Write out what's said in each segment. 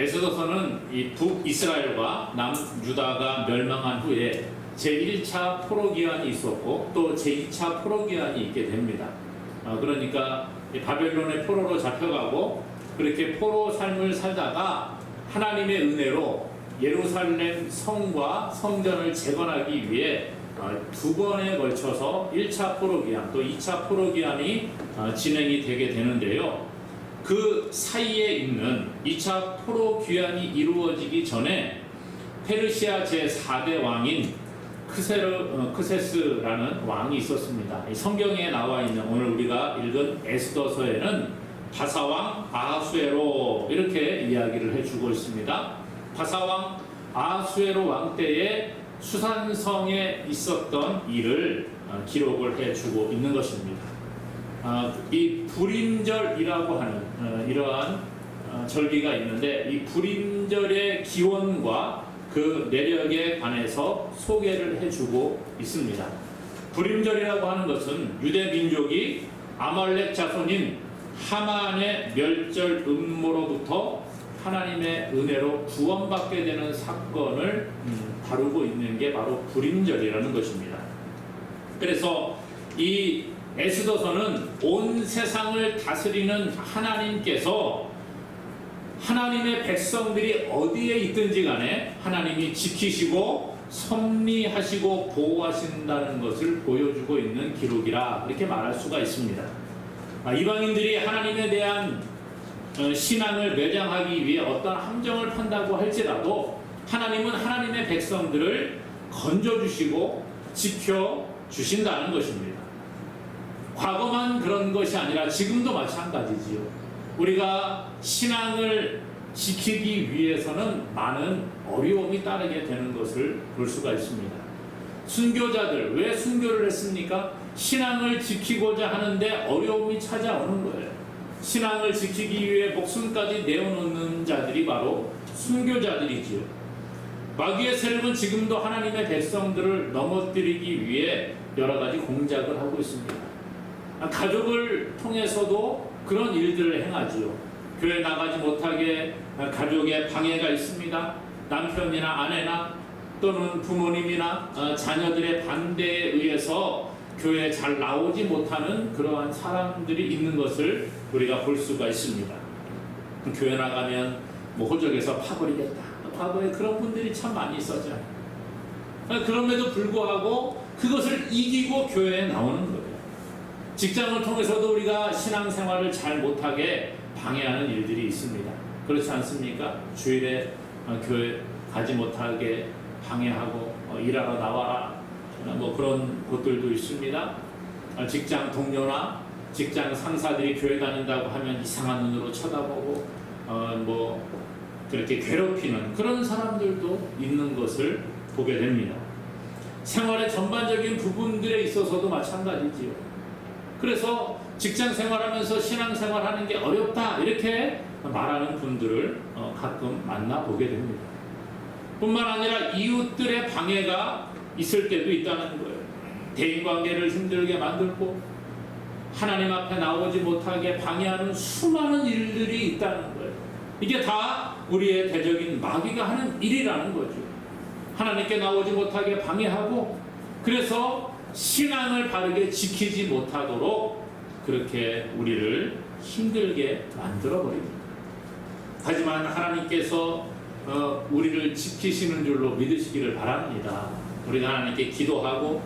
에스더서는 이 북이스라엘과 남유다가 멸망한 후에 제1차 포로기환이 있었고 또 제2차 포로기환이 있게 됩니다. 그러니까 바벨론의 포로로 잡혀가고 그렇게 포로 삶을 살다가 하나님의 은혜로 예루살렘 성과 성전을 재건하기 위해 두 번에 걸쳐서 1차 포로기환 또 2차 포로기환이 진행이 되게 되는데요. 그 사이에 있는 2차 포로기환이 이루어지기 전에 페르시아 제4대 왕인 크세스라는 왕이 있었습니다. 성경에 나와 있는 오늘 우리가 읽은 에스더서에는 바사왕 아하수에로 이렇게 이야기를 해주고 있습니다. 바사왕 아하수에로 왕 때에 수산성에 있었던 일을 기록을 해주고 있는 것입니다. 이 불임절이라고 하는 이러한 절기가 있는데 이 불임절의 기원과 그 내력에 관해서 소개를 해주고 있습니다. 불임절이라고 하는 것은 유대 민족이 아말렉 자손인 하만의 멸절 음모로부터 하나님의 은혜로 구원받게 되는 사건을 다루고 있는 게 바로 불임절이라는 것입니다. 그래서 이 에스더서는 온 세상을 다스리는 하나님께서 하나님의 백성들이 어디에 있든지 간에 하나님이 지키시고 섭리하시고 보호하신다는 것을 보여주고 있는 기록이라 이렇게 말할 수가 있습니다. 이방인들이 하나님에 대한 신앙을 매장하기 위해 어떤 함정을 판다고 할지라도 하나님은 하나님의 백성들을 건져주시고 지켜주신다는 것입니다. 과거만 그런 것이 아니라 지금도 마찬가지지요. 우리가 신앙을 지키기 위해서는 많은 어려움이 따르게 되는 것을 볼 수가 있습니다. 순교자들 왜 순교를 했습니까? 신앙을 지키고자 하는데 어려움이 찾아오는 거예요. 신앙을 지키기 위해 목숨까지 내어놓는 자들이 바로 순교자들이지요. 마귀의 세력은 지금도 하나님의 백성들을 넘어뜨리기 위해 여러 가지 공작을 하고 있습니다. 가족을 통해서도 그런 일들을 행하지요. 교회 나가지 못하게 가족에 방해가 있습니다. 남편이나 아내나 또는 부모님이나 자녀들의 반대에 의해서 교회에 잘 나오지 못하는 그러한 사람들이 있는 것을 우리가 볼 수가 있습니다. 교회 나가면 호적에서 파버리겠다. 과거에 그런 분들이 참 많이 있었죠. 그럼에도 불구하고 그것을 이기고 교회에 나오는 거예요. 직장을 통해서도 우리가 신앙생활을 잘 못하게 방해하는 일들이 있습니다. 그렇지 않습니까? 주일에 교회 가지 못하게 방해하고 일하러 나와라 그런 곳들도 있습니다. 직장 동료나 직장 상사들이 교회 다닌다고 하면 이상한 눈으로 쳐다보고 그렇게 괴롭히는 그런 사람들도 있는 것을 보게 됩니다. 생활의 전반적인 부분들에 있어서도 마찬가지지요. 그래서 직장 생활하면서 신앙 생활하는 게 어렵다 이렇게 말하는 분들을 가끔 만나보게 됩니다. 뿐만 아니라 이웃들의 방해가 있을 때도 있다는 거예요. 대인관계를 힘들게 만들고 하나님 앞에 나오지 못하게 방해하는 수많은 일들이 있다는 거예요. 이게 다 우리의 대적인 마귀가 하는 일이라는 거죠. 하나님께 나오지 못하게 방해하고 그래서 신앙을 바르게 지키지 못하도록 그렇게 우리를 힘들게 만들어버립니다. 하지만 하나님께서 우리를 지키시는 줄로 믿으시기를 바랍니다. 우리가 하나님께 기도하고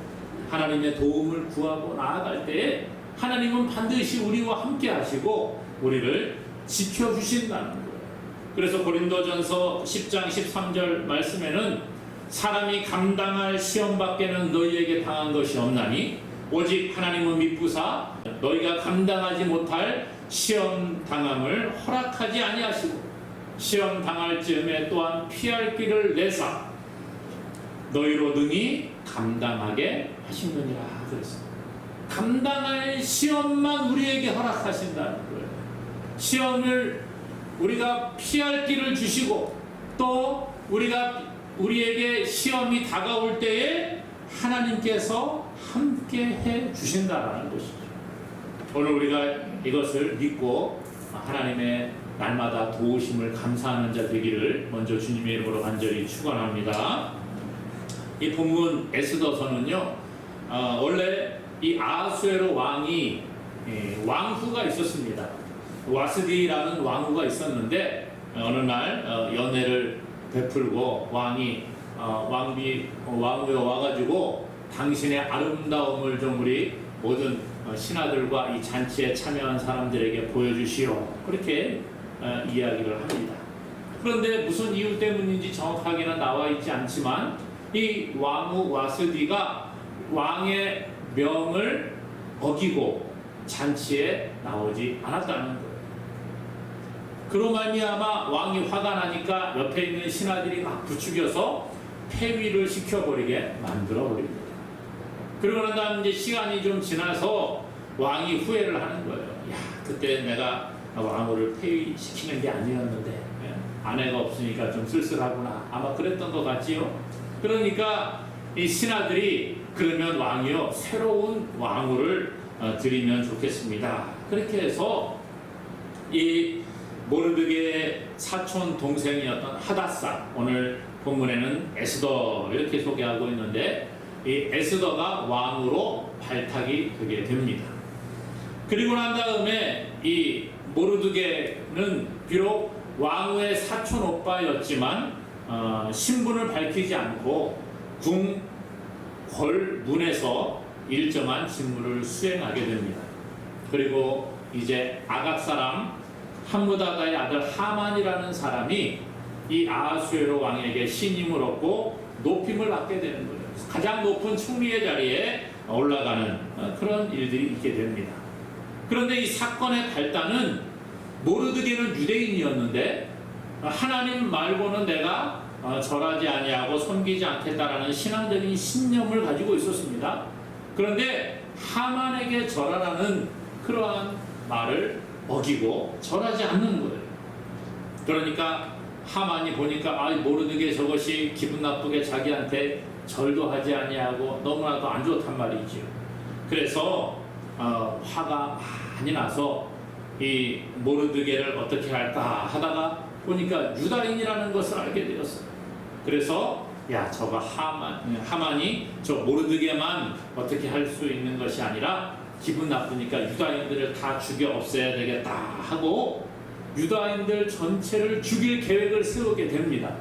하나님의 도움을 구하고 나아갈 때에 하나님은 반드시 우리와 함께 하시고 우리를 지켜주신다는 거예요. 그래서 고린도전서 10장 13절 말씀에는 사람이 감당할 시험 밖에는 너희에게 당한 것이 없나니 오직 하나님은 미쁘사 너희가 감당하지 못할 시험 당함을 허락하지 아니하시고 시험 당할 즈음에 또한 피할 길을 내사 너희로 능히 감당하게 하시느니라 그랬습니다. 감당할 시험만 우리에게 허락하신다는 거예요. 시험을 우리가 피할 길을 주시고 또 우리에게 시험이 다가올 때에 하나님께서 함께 해 주신다는 것이죠. 오늘 우리가 이것을 믿고 하나님의 날마다 도우심을 감사하는 자 되기를 먼저 주님의 이름으로 간절히 축원합니다. 이 본문 에스더서는요, 원래 이 아하수에로 왕이 왕후가 있었습니다. 와스디라는 왕후가 있었는데 어느 날 연애를 베풀고 왕후에 와가지고 당신의 아름다움을 좀 우리 모든 신하들과 이 잔치에 참여한 사람들에게 보여주시오, 그렇게 이야기를 합니다. 그런데 무슨 이유 때문인지 정확하게는 나와 있지 않지만 이 왕후 와스디가 왕의 명을 어기고 잔치에 나오지 않았다는 거예요. 그로 말미암아 왕이 화가 나니까 옆에 있는 신하들이 막 부추겨서 폐위를 시켜버리게 만들어버립니다. 그러고 난 다음 이제 시간이 좀 지나서 왕이 후회를 하는 거예요. 야, 그때 내가 왕후를 폐위시키는 게 아니었는데 아내가 없으니까 좀 쓸쓸하구나, 아마 그랬던 것 같지요. 그러니까 이 신하들이 그러면 왕이요, 새로운 왕후를 드리면 좋겠습니다. 그렇게 해서 이 모르드게의 사촌 동생이었던 하닷사, 오늘 본문에는 에스더 이렇게 소개하고 있는데 이 에스더가 왕으로 발탁이 되게 됩니다. 그리고 난 다음에 이 모르드게는 비록 왕후의 사촌 오빠였지만 신분을 밝히지 않고 궁궐문에서 일정한 직무를 수행하게 됩니다. 그리고 이제 아각 사람 함무다다의 아들 하만이라는 사람이 이 아하수에로 왕에게 신임을 얻고 높임을 받게 되는 거예요. 가장 높은 총리의 자리에 올라가는 그런 일들이 있게 됩니다. 그런데 이 사건의 발단은 모르드게는 유대인이었는데 하나님 말고는 내가 절하지 아니하고 섬기지 않겠다라는 신앙적인 신념을 가지고 있었습니다. 그런데 하만에게 절하라는 그러한 말을 어기고 절하지 않는 거예요. 그러니까 하만이 보니까 모르드게 저것이 기분 나쁘게 자기한테 절도 하지 아니하고 너무나도 안 좋단 말이지요. 그래서 화가 많이 나서 이 모르드게를 어떻게 할까 하다가 보니까 유다인이라는 것을 알게 되었어요. 그래서 저거 하만이 저 모르드게만 어떻게 할 수 있는 것이 아니라 기분 나쁘니까 유다인들을 다 죽여 없애야 되겠다 하고 유다인들 전체를 죽일 계획을 세우게 됩니다.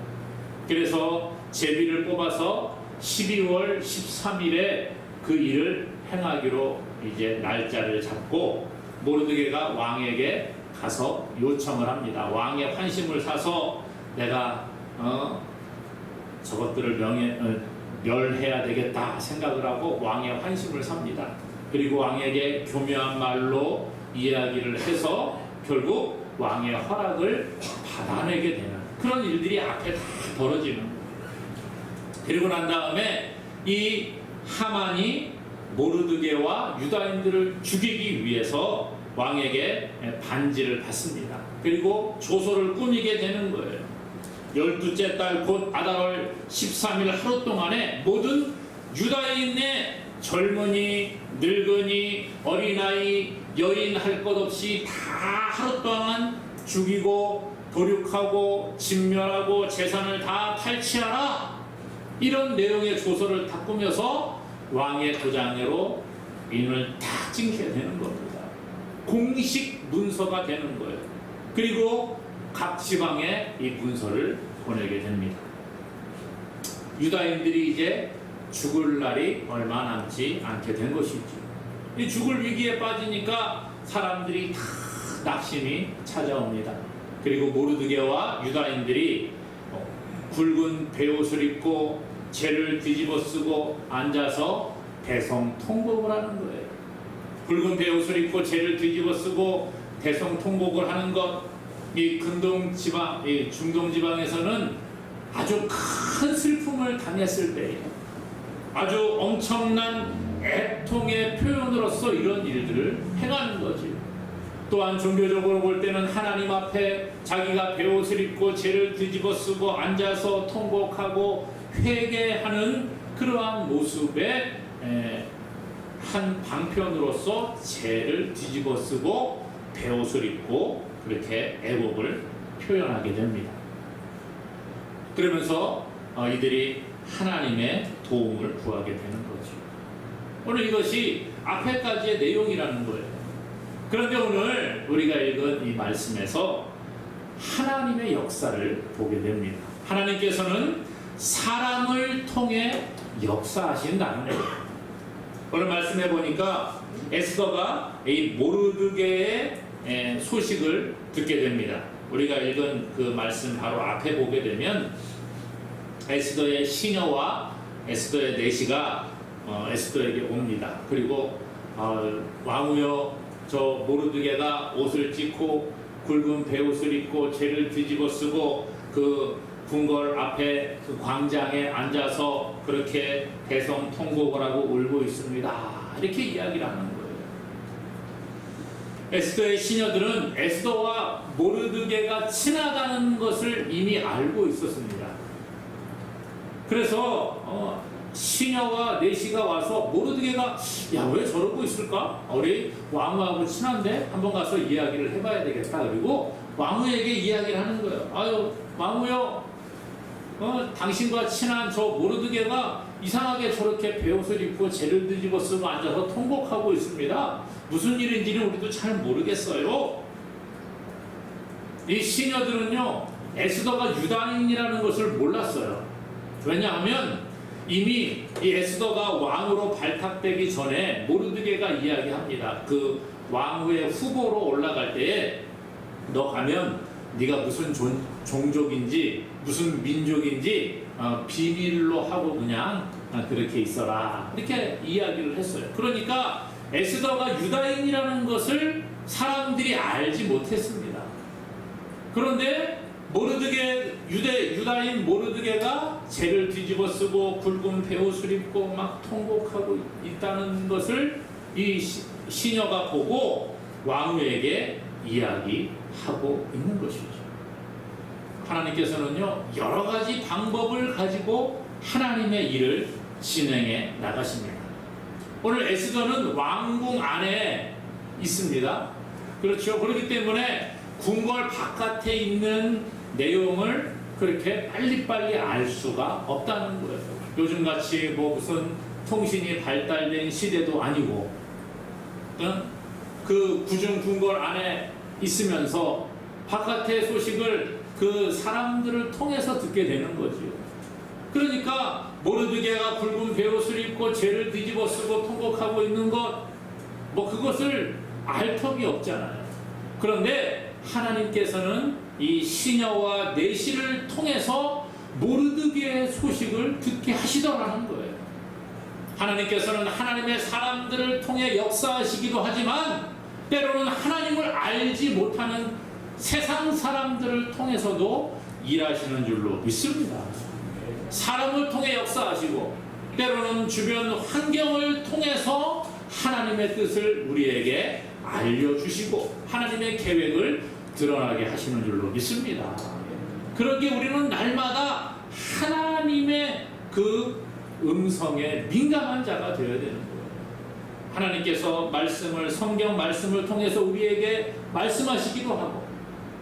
그래서 제비를 뽑아서 12월 13일에 그 일을 행하기로 이제 날짜를 잡고 모르드게가 왕에게 가서 요청을 합니다. 왕의 환심을 사서 내가 저것들을 멸해야 되겠다 생각을 하고 왕의 환심을 삽니다. 그리고 왕에게 교묘한 말로 이야기를 해서 결국 왕의 허락을 받아내게 되는 그런 일들이 앞에 다 벌어지는 거예요. 그리고 난 다음에 이 하만이 모르드게와 유다인들을 죽이기 위해서 왕에게 반지를 받습니다. 그리고 조소를 꾸미게 되는 거예요. 12째 달 곧 아달월 13일 하루 동안에 모든 유다인의 젊은이, 늙은이, 어린아이, 여인 할 것 없이 다 하루 동안 죽이고 도륙하고 진멸하고 재산을 다 탈취하라, 이런 내용의 조서를 다 꾸며서 왕의 도장으로 인을 다 찍게 되는 겁니다. 공식 문서가 되는 거예요. 그리고 각 지방에 이 문서를 보내게 됩니다. 유다인들이 이제 죽을 날이 얼마 남지 않게 된 것이죠. 이 죽을 위기에 빠지니까 사람들이 다 낙심이 찾아옵니다. 그리고 모르드게와 유다인들이 굵은 베옷을 입고 재를 뒤집어 쓰고 앉아서 대성통곡을 하는 거예요. 굵은 베옷을 입고 재를 뒤집어 쓰고 대성통곡을 하는 것, 이 근동지방, 이 중동지방에서는 아주 큰 슬픔을 당했을 때에 아주 엄청난 애통의 표현으로서 이런 일들을 행하는 거지. 또한 종교적으로 볼 때는 하나님 앞에 자기가 베옷을 입고 재를 뒤집어 쓰고 앉아서 통곡하고 회개하는 그러한 모습의 한 방편으로서 재를 뒤집어 쓰고 베옷을 입고 그렇게 애곡을 표현하게 됩니다. 그러면서 이들이 하나님의 도움을 구하게 되는 거죠. 오늘 이것이 앞에까지의 내용이라는 거예요. 그런데 오늘 우리가 읽은 이 말씀에서 하나님의 역사를 보게 됩니다. 하나님께서는 사람을 통해 역사하신다는 거예요. 오늘 말씀해 보니까 에스더가 이 모르드게의 소식을 듣게 됩니다. 우리가 읽은 그 말씀 바로 앞에 보게 되면 에스더의 시녀와 에스더의 내시가 에스더에게 옵니다. 그리고 왕후여, 저 모르드게가 옷을 찢고 굵은 베옷을 입고 죄를 뒤집어 쓰고 그 궁궐 앞에 그 광장에 앉아서 그렇게 대성 통곡을 하고 울고 있습니다. 이렇게 이야기를 하는 거예요. 에스더의 시녀들은 에스더와 모르드게가 친하다는 것을 이미 알고 있었습니다. 그래서 시녀와 내시가 와서 모르드게가 야, 왜 저러고 있을까? 우리 왕후하고 친한데 한번 가서 이야기를 해봐야 되겠다. 그리고 왕후에게 이야기를 하는 거예요. 아유, 왕후요, 당신과 친한 저 모르드게가 이상하게 저렇게 베옷을 입고 죄를 뒤집어 쓰고 앉아서 통곡하고 있습니다. 무슨 일인지는 우리도 잘 모르겠어요. 이 시녀들은요, 에스더가 유다인이라는 것을 몰랐어요. 왜냐하면 이미 이 에스더가 왕으로 발탁되기 전에 모르드게가 이야기합니다. 그 왕후의 후보로 올라갈 때에 너 가면 네가 무슨 종족인지 무슨 민족인지 비밀로 하고 그냥 그렇게 있어라, 이렇게 이야기를 했어요. 그러니까 에스더가 유다인이라는 것을 사람들이 알지 못했습니다. 그런데 유다인 모르드게가 죄를 뒤집어 쓰고 굵은 베옷을 입고 막 통곡하고 있다는 것을 이 시녀가 보고 왕후에게 이야기하고 있는 것이죠. 하나님께서는요, 여러 가지 방법을 가지고 하나님의 일을 진행해 나가십니다. 오늘 에스더는 왕궁 안에 있습니다. 그렇죠. 그렇기 때문에 궁궐 바깥에 있는 내용을 그렇게 빨리빨리 알 수가 없다는 거예요. 요즘같이 뭐 무슨 통신이 발달된 시대도 아니고, 그 구중 궁궐 안에 있으면서 바깥의 소식을 그 사람들을 통해서 듣게 되는 거죠. 그러니까 모르드게가 굵은 베옷을 입고 죄를 뒤집어 쓰고 통곡하고 있는 것, 그것을 알 턱이 없잖아요. 그런데 하나님께서는 이 시녀와 내시를 통해서 모르드게의 소식을 듣게 하시더라는 거예요. 하나님께서는 하나님의 사람들을 통해 역사하시기도 하지만 때로는 하나님을 알지 못하는 세상 사람들을 통해서도 일하시는 줄로 믿습니다. 사람을 통해 역사하시고 때로는 주변 환경을 통해서 하나님의 뜻을 우리에게 알려주시고 하나님의 계획을 드러나게 하시는 줄로 믿습니다. 그러기에 우리는 날마다 하나님의 그 음성에 민감한 자가 되어야 되는 거예요. 하나님께서 성경 말씀을 통해서 우리에게 말씀하시기도 하고,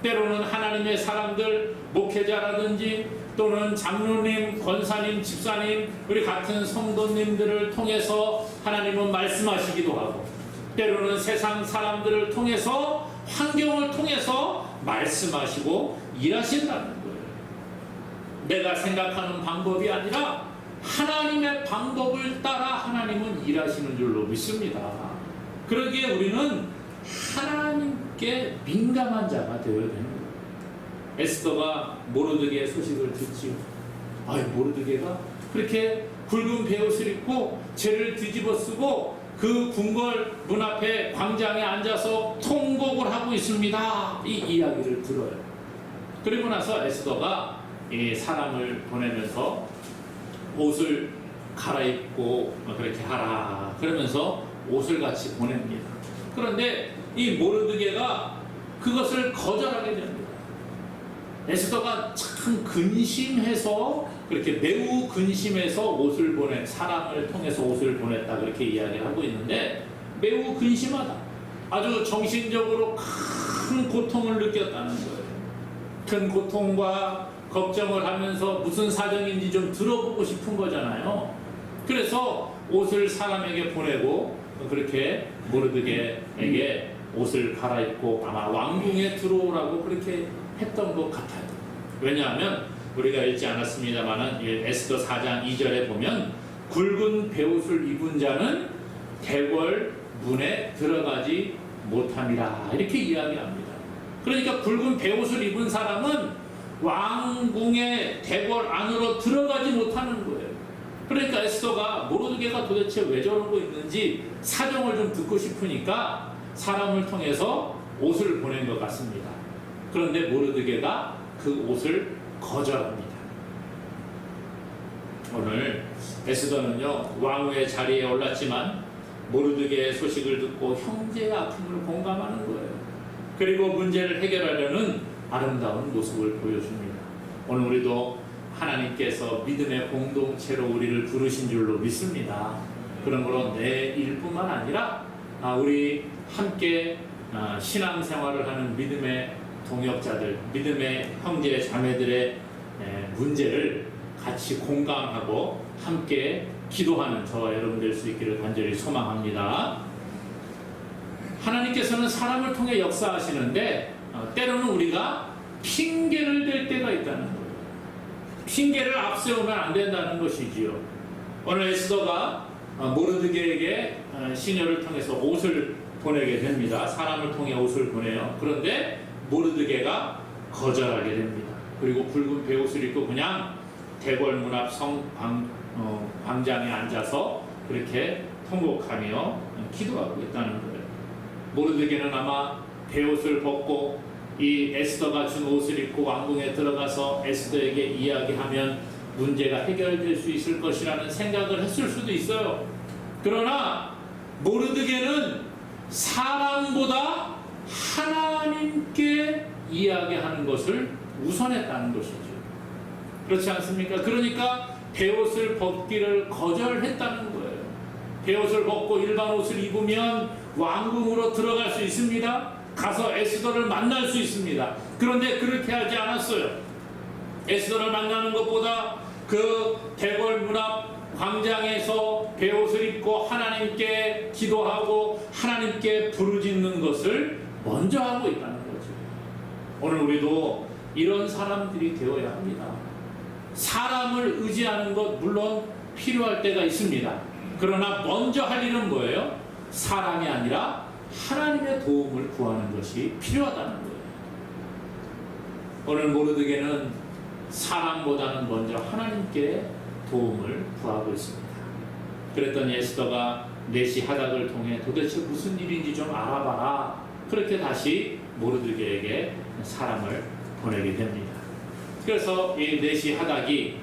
때로는 하나님의 사람들, 목회자라든지 또는 장로님, 권사님, 집사님, 우리 같은 성도님들을 통해서 하나님은 말씀하시기도 하고, 때로는 세상 사람들을 통해서, 환경을 통해서 말씀하시고 일하신다는 거예요. 내가 생각하는 방법이 아니라 하나님의 방법을 따라 하나님은 일하시는 줄로 믿습니다. 그러기에 우리는 하나님께 민감한 자가 되어야 되는 거예요. 에스더가 모르드게의 소식을 듣지요. 모르드게가 그렇게 굵은 베옷을 입고 죄를 뒤집어 쓰고 그 궁궐 문 앞에 광장에 앉아서 통곡을 하고 있습니다. 이 이야기를 들어요. 그리고 나서 에스더가 이 사람을 보내면서 옷을 갈아입고 그렇게 하라, 그러면서 옷을 같이 보냅니다. 그런데 이 모르드게가 그것을 거절하게 됩니다. 에스더가 참 근심해서, 그렇게 매우 근심해서 사람을 통해서 옷을 보냈다, 그렇게 이야기를 하고 있는데 매우 근심하다, 아주 정신적으로 큰 고통을 느꼈다는 거예요. 큰 고통과 걱정을 하면서 무슨 사정인지 좀 들어보고 싶은 거잖아요. 그래서 옷을 사람에게 보내고 그렇게 모르드게에게 옷을 갈아입고 아마 왕궁에 들어오라고 그렇게 했던 것 같아요. 왜냐하면 우리가 읽지 않았습니다만은 에스더 4장 2절에 보면 굵은 베옷을 입은 자는 대궐 문에 들어가지 못함이라 이렇게 이야기합니다. 그러니까 굵은 베옷을 입은 사람은 왕궁의 대궐 안으로 들어가지 못하는 거예요. 그러니까 에스더가 모르드게가 도대체 왜 저러고 있는지 사정을 좀 듣고 싶으니까 사람을 통해서 옷을 보낸 것 같습니다. 그런데 모르드게가 그 옷을 거절합니다. 오늘 에스더는요 왕후의 자리에 올랐지만 모르드게의 소식을 듣고 형제의 아픔을 공감하는 거예요. 그리고 문제를 해결하려는 아름다운 모습을 보여줍니다. 오늘 우리도 하나님께서 믿음의 공동체로 우리를 부르신 줄로 믿습니다. 그러므로 내 일뿐만 아니라 우리 함께 신앙생활을 하는 믿음의 동역자들, 믿음의 형제 자매들의 문제를 같이 공감하고 함께 기도하는 저와 여러분 될 수 있기를 간절히 소망합니다. 하나님께서는 사람을 통해 역사하시는데 때로는 우리가 핑계를 댈 때가 있다는 거예요. 핑계를 앞세우면 안 된다는 것이지요. 오늘 에스더가 모르드게에게 시녀를 통해서 옷을 보내게 됩니다. 사람을 통해 옷을 보내요. 그런데 모르드게가 거절하게 됩니다. 그리고 붉은 베옷을 입고 그냥 대궐 문 앞 광장에 앉아서 그렇게 통곡하며 기도하고 있다는 거예요. 모르드게는 아마 베옷을 벗고 이 에스더가 준 옷을 입고 왕궁에 들어가서 에스더에게 이야기하면 문제가 해결될 수 있을 것이라는 생각을 했을 수도 있어요. 그러나 모르드게는 사람보다 하나님께 이야기하는 것을 우선했다는 것이죠. 그렇지 않습니까? 그러니까 베옷을 벗기를 거절했다는 거예요. 베옷을 벗고 일반 옷을 입으면 왕궁으로 들어갈 수 있습니다. 가서 에스더를 만날 수 있습니다. 그런데 그렇게 하지 않았어요. 에스더를 만나는 것보다 그 대궐 문 앞 광장에서 베옷을 입고 하나님께 기도하고 하나님께 부르짖는 것을 먼저 하고 있다는 거죠. 오늘 우리도 이런 사람들이 되어야 합니다. 사람을 의지하는 것 물론 필요할 때가 있습니다. 그러나 먼저 할 일은 뭐예요? 사람이 아니라 하나님의 도움을 구하는 것이 필요하다는 거예요. 오늘 모르드게는 사람보다는 먼저 하나님께 도움을 구하고 있습니다. 그랬더니 에스더가 내시 하닥을 통해 도대체 무슨 일인지 좀 알아봐라. 그렇게 다시 모르드게에게 사람을 보내게 됩니다. 그래서 이 내시 하닥이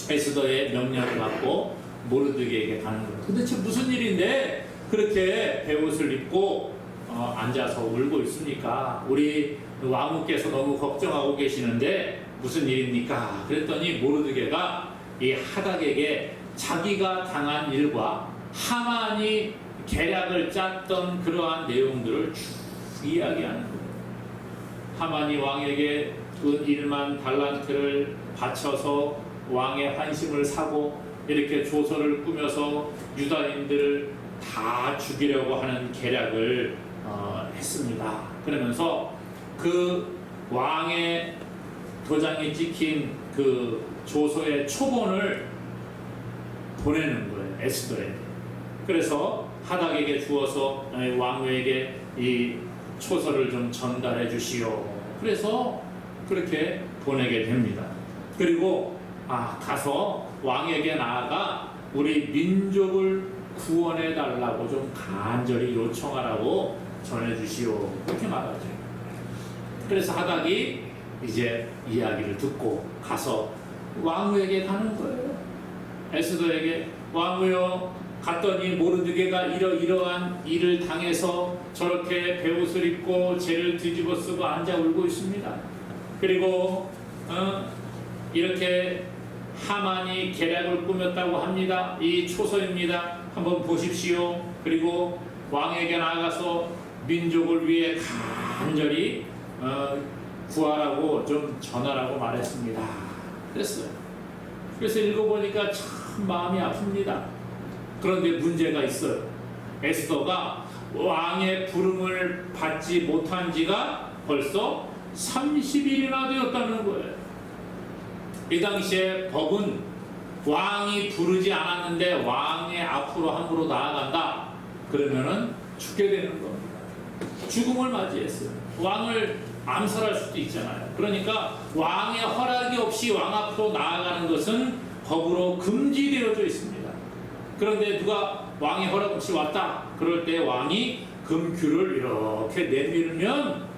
에스더의 명령을 받고 모르드게에게 가는 거예요. 도대체 무슨 일인데 그렇게 베옷을 입고 앉아서 울고 있습니까? 우리 왕후께서 너무 걱정하고 계시는데 무슨 일입니까? 그랬더니 모르드게가 이 하닥에게 자기가 당한 일과 하만이 계략을 짰던 그러한 내용들을 쭉 이야기하는 거예요. 하만이 왕에게 은 1만 달란트를 바쳐서 왕의 환심을 사고 이렇게 조서를 꾸며서 유다인들을 다 죽이려고 하는 계략을 했습니다. 그러면서 그 왕의 도장이 찍힌 그 조서의 초본을 보내는 거예요. 에스더에게. 그래서 하닥에게 주어서 왕후에게 이 초서를 좀 전달해 주시오. 그래서 그렇게 보내게 됩니다. 그리고 가서 왕에게 나아가 우리 민족을 구원해 달라고 좀 간절히 요청하라고 전해 주시오. 그렇게 말하죠. 그래서 하닥이 이제 이야기를 듣고 가서 왕후에게 가는 거예요. 에스더에게 왕후여, 갔더니 모르드게가 이러한 일을 당해서 저렇게 베옷을 입고 죄를 뒤집어 쓰고 앉아 울고 있습니다. 그리고 이렇게 하만이 계략을 꾸몄다고 합니다. 이 초서입니다. 한번 보십시오. 그리고 왕에게 나아가서 민족을 위해 간절히 구하라고 좀 전하라고 말했습니다. 그랬어요. 그래서 읽어보니까 참 마음이 아픕니다. 그런데 문제가 있어요. 에스더가 왕의 부름을 받지 못한 지가 벌써 30일이나 되었다는 거예요. 이 당시에 법은 왕이 부르지 않았는데 왕의 앞으로 함부로 나아간다. 그러면은 죽게 되는 겁니다. 죽음을 맞이했어요. 왕을 암살할 수도 있잖아요. 그러니까 왕의 허락이 없이 왕 앞으로 나아가는 것은 법으로 금지되어져 있습니다. 그런데 누가 왕의 허락 없이 왔다. 그럴 때 왕이 금규를 이렇게 내밀면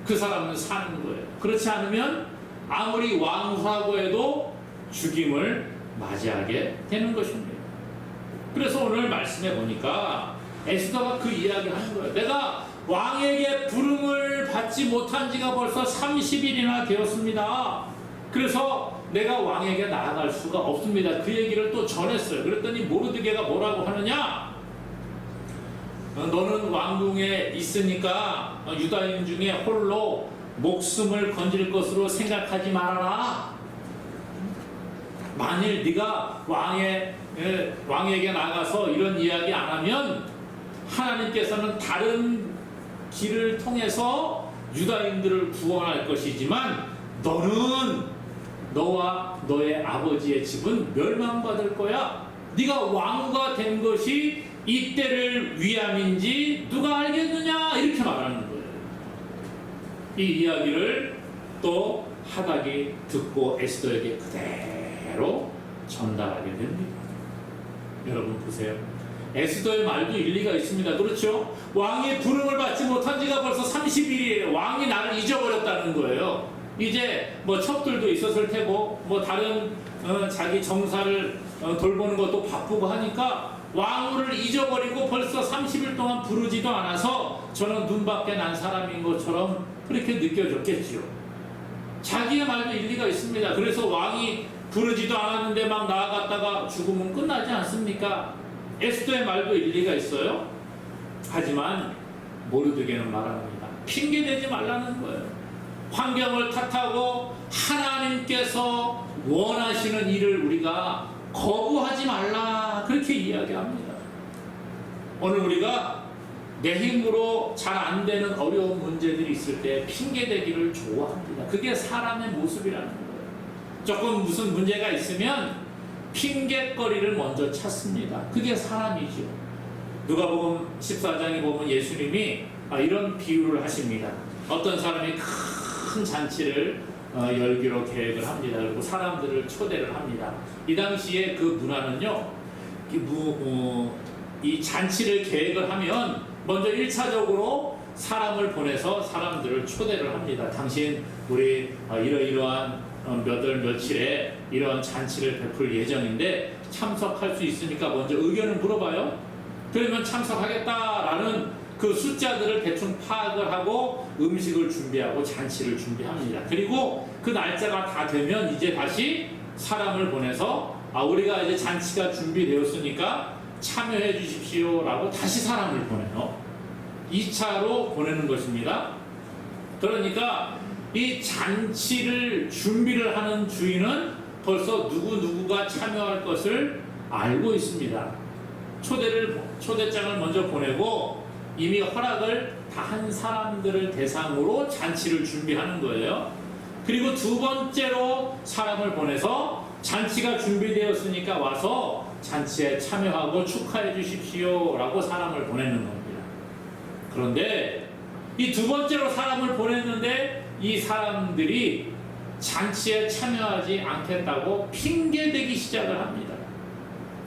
그 사람은 사는 거예요. 그렇지 않으면 아무리 왕후라고 해도 죽임을 맞이하게 되는 것입니다. 그래서 오늘 말씀해 보니까 에스더가 그 이야기를 하는 거예요. 내가 왕에게 부름을 받지 못한 지가 벌써 30일이나 되었습니다. 그래서 내가 왕에게 나아갈 수가 없습니다. 그 얘기를 또 전했어요. 그랬더니 모르드게가 뭐라고 하느냐? 너는 왕궁에 있으니까 유다인 중에 홀로 목숨을 건질 것으로 생각하지 말아라. 만일 네가 왕에게 나가서 이런 이야기 안 하면 하나님께서는 다른 길을 통해서 유다인들을 구원할 것이지만 너는 너와 너의 아버지의 집은 멸망받을 거야. 네가 왕후가 된 것이 이때를 위함인지 누가 알겠느냐 이렇게 말하는 거예요. 이 이야기를 또 하닥이 듣고 에스더에게 그대로 전달하게 됩니다. 여러분 보세요. 에스더의 말도 일리가 있습니다. 그렇죠? 왕의 부름을 받지 못한 지가 벌써 30일이에요. 왕이 나를 잊어버렸다는 거예요. 이제 뭐 첩들도 있었을 테고 뭐 다른 자기 정사를 돌보는 것도 바쁘고 하니까 왕후를 잊어버리고 벌써 30일 동안 부르지도 않아서 저는 눈밖에 난 사람인 것처럼 그렇게 느껴졌겠지요. 자기의 말도 일리가 있습니다. 그래서 왕이 부르지도 않았는데 막 나아갔다가 죽으면 끝나지 않습니까? 에스더의 말도 일리가 있어요. 하지만 모르드게는 말합니다. 핑계대지 말라는 거예요. 환경을 탓하고 하나님께서 원하시는 일을 우리가 거부하지 말라 그렇게 이야기합니다. 오늘 우리가 내 힘으로 잘 안 되는 어려운 문제들이 있을 때 핑계대기를 좋아합니다. 그게 사람의 모습이라는 거예요. 조금 무슨 문제가 있으면 핑계거리를 먼저 찾습니다. 그게 사람이죠. 누가복음 14장에 보면 예수님이 이런 비유를 하십니다. 어떤 사람이 큰 잔치를 열기로 계획을 합니다. 그리고 사람들을 초대를 합니다. 이 당시에 그 문화는요, 이 잔치를 계획을 하면 먼저 1차적으로 사람을 보내서 사람들을 초대를 합니다. 당신 우리 이러이러한 몇 월 며칠에 이런 잔치를 베풀 예정인데 참석할 수 있으니까 먼저 의견을 물어봐요. 그러면 참석하겠다라는 그 숫자들을 대충 파악을 하고 음식을 준비하고 잔치를 준비합니다. 그리고 그 날짜가 다 되면 이제 다시 사람을 보내서 우리가 이제 잔치가 준비되었으니까 참여해 주십시오 라고 다시 사람을 보내요. 2차로 보내는 것입니다. 그러니까 이 잔치를 준비를 하는 주인은 벌써 누구누구가 참여할 것을 알고 있습니다. 초대장을 먼저 보내고 이미 허락을 다 한 사람들을 대상으로 잔치를 준비하는 거예요. 그리고 두 번째로 사람을 보내서 잔치가 준비되었으니까 와서 잔치에 참여하고 축하해 주십시오 라고 사람을 보내는 겁니다. 그런데 이 두 번째로 사람을 보냈는데 이 사람들이 잔치에 참여하지 않겠다고 핑계대기 시작을 합니다.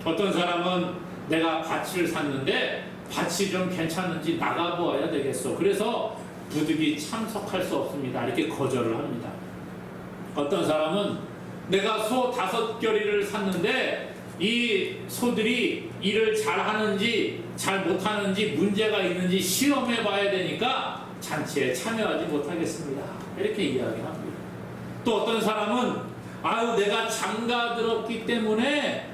어떤 사람은 내가 밭을 샀는데 밭이 좀 괜찮은지 나가보아야 되겠어. 그래서 부득이 참석할 수 없습니다. 이렇게 거절을 합니다. 어떤 사람은 내가 소 5결의를 샀는데 이 소들이 일을 잘하는지 잘 못하는지 문제가 있는지 시험해 봐야 되니까 잔치에 참여하지 못하겠습니다. 이렇게 이야기합니다. 또 어떤 사람은 내가 장가 들었기 때문에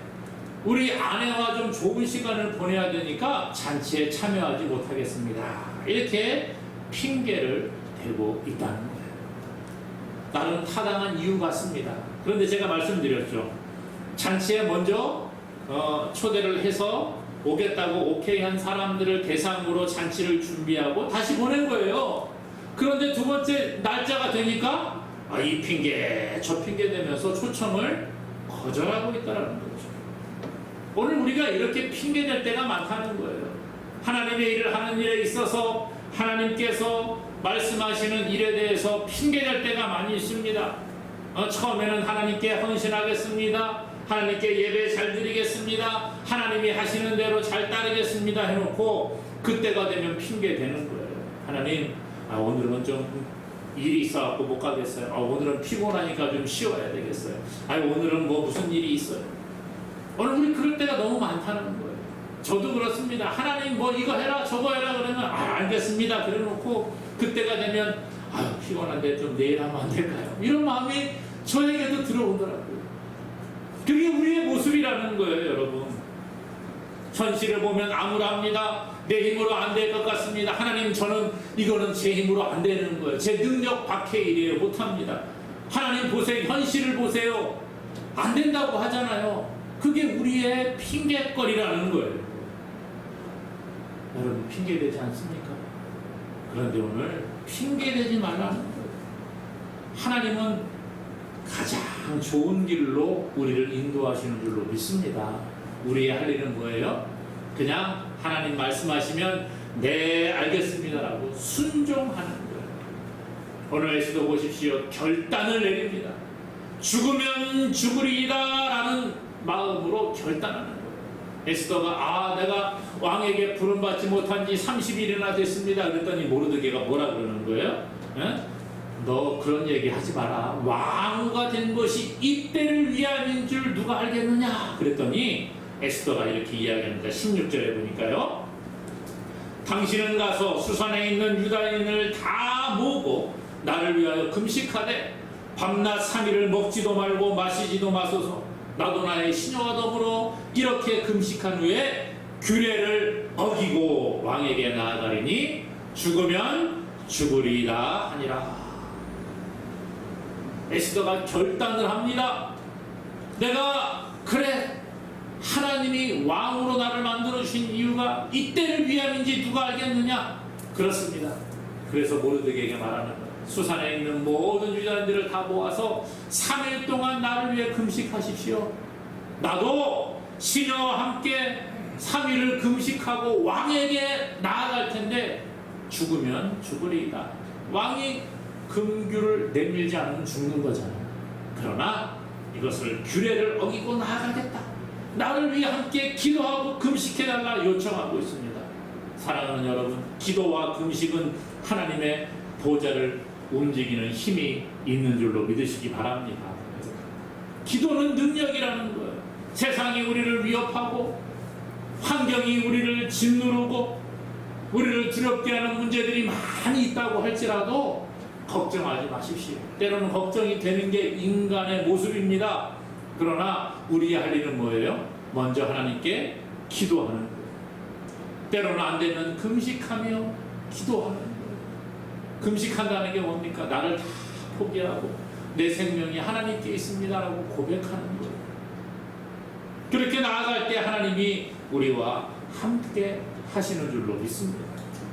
우리 아내와 좀 좋은 시간을 보내야 되니까 잔치에 참여하지 못하겠습니다. 이렇게 핑계를 되고 있다는 거예요. 나는 타당한 이유 같습니다. 그런데 제가 말씀드렸죠. 잔치에 먼저 초대를 해서 오겠다고 오케이 한 사람들을 대상으로 잔치를 준비하고 다시 보낸 거예요. 그런데 두 번째 날짜가 되니까 이 핑계 저 핑계 대면서 초청을 거절하고 있다는 거죠. 오늘 우리가 이렇게 핑계 댈 때가 많다는 거예요. 하나님의 일을 하는 일에 있어서 하나님께서 말씀하시는 일에 대해서 핑계 댈 때가 많이 있습니다. 처음에는 하나님께 헌신하겠습니다. 하나님께 예배 잘 드리겠습니다. 하나님이 하시는 대로 잘 따르겠습니다 해놓고 그때가 되면 핑계 대는 거예요. 하나님, 오늘은 좀 일이 있어갖고 못 가겠어요. 오늘은 피곤하니까 좀 쉬어야 되겠어요. 오늘은 뭐 무슨 일이 있어요. 오늘 우리 그럴 때가 너무 많다는 거예요. 저도 그렇습니다. 하나님 뭐 이거 해라 저거 해라 그러면 알겠습니다 그래놓고 그때가 되면 피곤한데 좀 내일 하면 안 될까요? 이런 마음이 저에게도 들어오더라고요. 그게 우리의 모습이라는 거예요, 여러분. 현실을 보면 암울합니다. 내 힘으로 안 될 것 같습니다. 하나님, 저는 이거는 제 힘으로 안 되는 거예요. 제 능력 밖의 일이에요. 못합니다. 하나님 보세요. 현실을 보세요. 안 된다고 하잖아요. 그게 우리의 핑계거리라는 거예요. 여러분, 핑계되지 않습니까? 그런데 오늘 핑계되지 말라는 거예요. 하나님은 가장 좋은 길로 우리를 인도하시는 줄로 믿습니다. 우리의 할 일은 뭐예요? 그냥 하나님 말씀하시면 네 알겠습니다라고 순종하는 거예요. 오늘 에스더 보십시오. 결단을 내립니다. 죽으면 죽으리이다 라는 마음으로 결단하는 거예요. 에스더가 내가 왕에게 부름받지 못한 지 30일이나 됐습니다. 그랬더니 모르드게가 뭐라 그러는 거예요? 너 그런 얘기 하지 마라. 왕후가 된 것이 이때를 위함인 줄 누가 알겠느냐? 그랬더니 에스더가 이렇게 이야기합니다. 16절에 보니까요. 당신은 가서 수산에 있는 유다인을 다 모으고 나를 위하여 금식하되 밤낮 3일을 먹지도 말고 마시지도 마소서. 나도 나의 시녀와 더불어 이렇게 금식한 후에 규례를 어기고 왕에게 나아가리니 죽으면 죽으리이다 하니라. 에스더가 결단을 합니다. 내가 그래 하나님이 왕으로 나를 만들어 주신 이유가 이때를 위함인지 누가 알겠느냐? 그렇습니다. 그래서 모르드게에게 말하는 거예요. 수산에 있는 모든 유다인들을 다 모아서 3일 동안 나를 위해 금식하십시오. 나도 시녀와 함께 3일을 금식하고 왕에게 나아갈 텐데 죽으면 죽으리이다. 왕이 금규를 내밀지 않으면 죽는 거잖아요. 그러나 이것을 규례를 어기고 나아가겠다. 나를 위해 함께 기도하고 금식해달라 요청하고 있습니다. 사랑하는 여러분, 기도와 금식은 하나님의 보좌를 움직이는 힘이 있는 줄로 믿으시기 바랍니다. 기도는 능력이라는 거예요. 세상이 우리를 위협하고 환경이 우리를 짓누르고 우리를 두렵게 하는 문제들이 많이 있다고 할지라도 걱정하지 마십시오. 때로는 걱정이 되는 게 인간의 모습입니다. 그러나 우리의 할 일은 뭐예요? 먼저 하나님께 기도하는 거예요. 때로는 안 되면 금식하며 기도하는 거예요. 금식한다는 게 뭡니까? 나를 다 포기하고 내 생명이 하나님께 있습니다라고 고백하는 거예요. 그렇게 나아갈 때 하나님이 우리와 함께 하시는 줄로 믿습니다.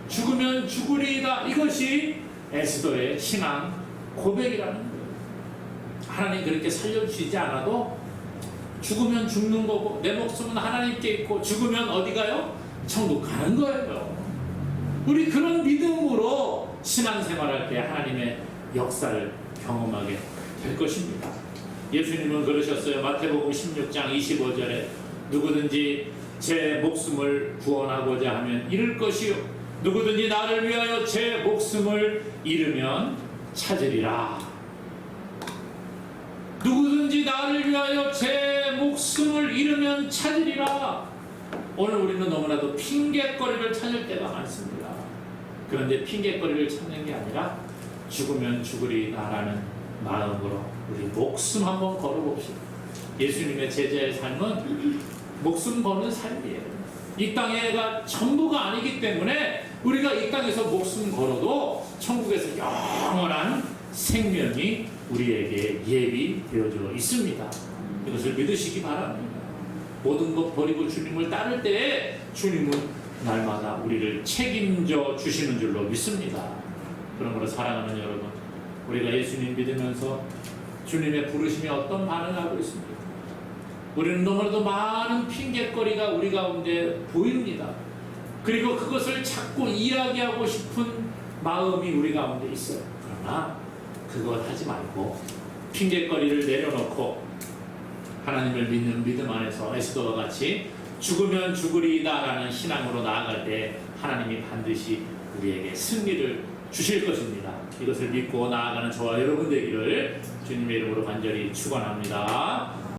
죽으면 죽으리이다. 이것이 에스더의 신앙 고백이라는 거예요. 하나님 그렇게 살려주시지 않아도 죽으면 죽는 거고 내 목숨은 하나님께 있고 죽으면 어디 가요? 천국 가는 거예요. 우리 그런 믿음으로 신앙생활할 때 하나님의 역사를 경험하게 될 것입니다. 예수님은 그러셨어요. 마태복음 16장 25절에 누구든지 제 목숨을 구원하고자 하면 잃을 것이요 누구든지 나를 위하여 제 목숨을 잃으면 찾으리라. 누구든지 나를 위하여 제 목숨을 잃으면 찾으리라. 오늘 우리는 너무나도 핑계거리를 찾을 때가 많습니다. 그런데 핑계거리를 찾는 게 아니라 죽으면 죽으리다라는 마음으로 우리 목숨 한번 걸어봅시다. 예수님의 제자의 삶은 목숨 거는 삶이에요. 이 땅에가 전부가 아니기 때문에 우리가 이 땅에서 목숨 걸어도 천국에서 영원한 생명이 우리에게 예비되어져 있습니다. 이것을 믿으시기 바랍니다. 모든 것 버리고 주님을 따를 때에 주님은 날마다 우리를 책임져 주시는 줄로 믿습니다. 그러므로 사랑하는 여러분, 우리가 예수님 믿으면서 주님의 부르심에 어떤 반응을 하고 있습니까? 우리는 너무나도 많은 핑계거리가 우리 가운데 보입니다. 그리고 그것을 자꾸 이야기하고 싶은 마음이 우리 가운데 있어요. 그러나 그걸 하지 말고 핑계거리를 내려놓고 하나님을 믿는 믿음 안에서 에스더와 같이 죽으면 죽으리이다 라는 신앙으로 나아갈 때 하나님이 반드시 우리에게 승리를 주실 것입니다. 이것을 믿고 나아가는 저와 여러분 되기를 주님의 이름으로 간절히 축원합니다.